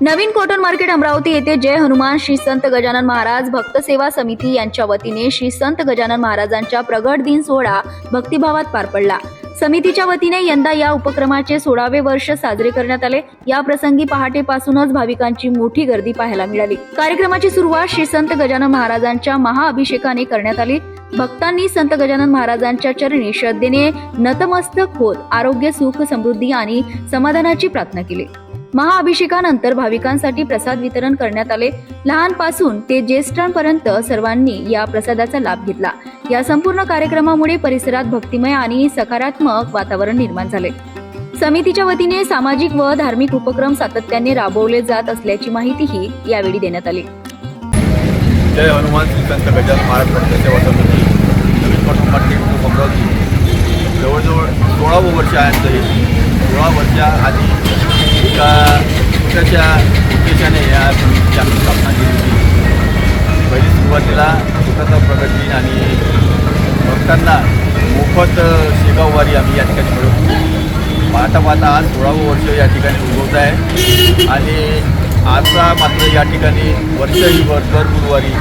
नवीन cotton market Amravati येथे जय हनुमान श्री संत गजानन महाराज भक्त सेवा समिती यांच्या वतीने श्री संत गजानन महाराजांच्या प्रगट दिन सोहळा भक्तिभावात पार पडला। समितीच्या वतीने यंदा या उपक्रमाचे 16वे वर्ष साजरे करण्यात आले। या प्रसंगी पहाटेपासूनच भाविकांची मोठी गर्दी पाहायला मिळाली। कार्यक्रमाची सुरुवात श्री संत गजानन महाराजांच्या महाअभिषेकाने करण्यात आली। भक्तांनी संत गजानन महाराजांच्या चरणी श्रद्धेने नतमस्तक होत आरोग्य, सुख, समृद्धी आणि समाधानाची प्रार्थना केली। महाअभिषेकानंतर भाविकांसाठी प्रसाद वितरण करण्यात आले। लहानपासून ते ज्येष्ठांपर्यंत सर्वांनी या प्रसादाचा लाभ घेतला। या संपूर्ण कार्यक्रमामुळे परिसरात भक्तिमय आणि सकारात्मक वातावरण निर्माण झाले। समितीच्या वतीने सामाजिक व धार्मिक उपक्रम सातत्याने राबवले जात असल्याची माहितीही यावेळी देण्यात आली। जय हनुमान श्री संत गजानन महाराज भक्त सेवा समिती नवीन कॉटन मार्केट अमरावती जवळजवळ 16वं वर्ष आहे। तरी 16 वर्षाआधी एका छोट्याशा उद्देशाने या समितीची आम्ही स्थापना केली होती। पहिली सुरुवातीला छोटासा प्रगट दिन आणि भक्तांना मोफत शेगाववारी आम्ही या ठिकाणी मिळवतो। पाहता आज 16वं वर्ष या ठिकाणी उगवत आहे आणि आजचा मात्र या ठिकाणी वर्षहीभर दर गुरुवारी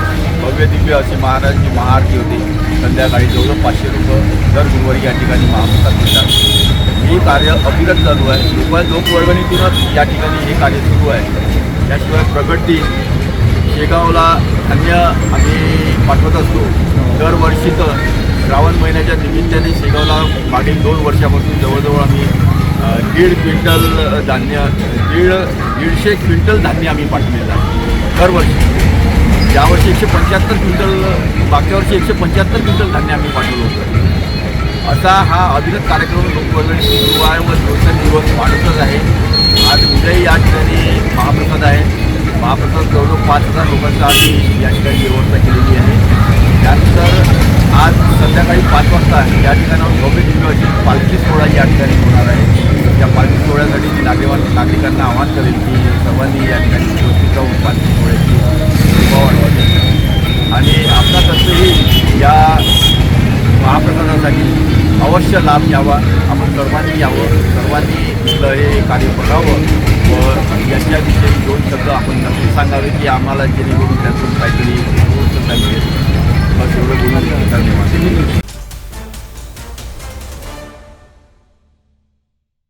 भव्य दिव्य अशी महाराजांची महाआरती होती। संध्याकाळी जवळजवळ 500 लोक दर गुरुवारी या ठिकाणी महाप्रसाद मिळतात। हे कार्य अविरत चालू आहे। लोकवर्गणीतूनच या ठिकाणी हे कार्य सुरू आहे। याशिवाय प्रगट दिन शेगावला धान्य आम्ही पाठवत असतो। दरवर्षी तर श्रावण महिन्याच्या निमित्ताने शेगावला मागील 2 वर्षापासून जवळजवळ आम्ही 1.5 क्विंटल धान्य 150 क्विंटल धान्य आम्ही पाठवलेलं आहे दरवर्षी। यावर्षी 175 क्विंटल, मागच्या वर्षी 175 क्विंटल धान्य आम्ही पाठवलं होतं। असा हा अविरत कार्यक्रम लोकवर्गणी सुरू आहे व दिवसेंदिवस वाढतच आहे। आज उद्याही या ठिकाणी महाप्रसाद आहे। महाप्रसाद जवळजवळ 5,000 लोकांचा आम्ही या ठिकाणी व्यवस्था केलेली आहे। त्यानंतर आज संध्याकाळी 5 वाजता या ठिकाणाहून भव्य दिव्य अशी पालखी सोहळा या ठिकाणी होणार आहे। या पालखी सोहळ्यासाठी मी नागरिकांना आवाहन करेल की सर्वांनी या ठिकाणी उपस्थित राहून पालखी सोहळ्याची शोभा वाढवावी आणि आपणातर्फेही या महाप्रसादासाठी अवश्य लाभ घ्यावा। आपण सर्वांनी यावं, सर्वांनी इथलं हे कार्य बघावं व याच्याविषयी 2 शब्द आपण नक्की सांगावे की आम्हाला जेणेकरून त्यातून काहीतरी मिळेल। बस एवढं बोलून धन्यवाद।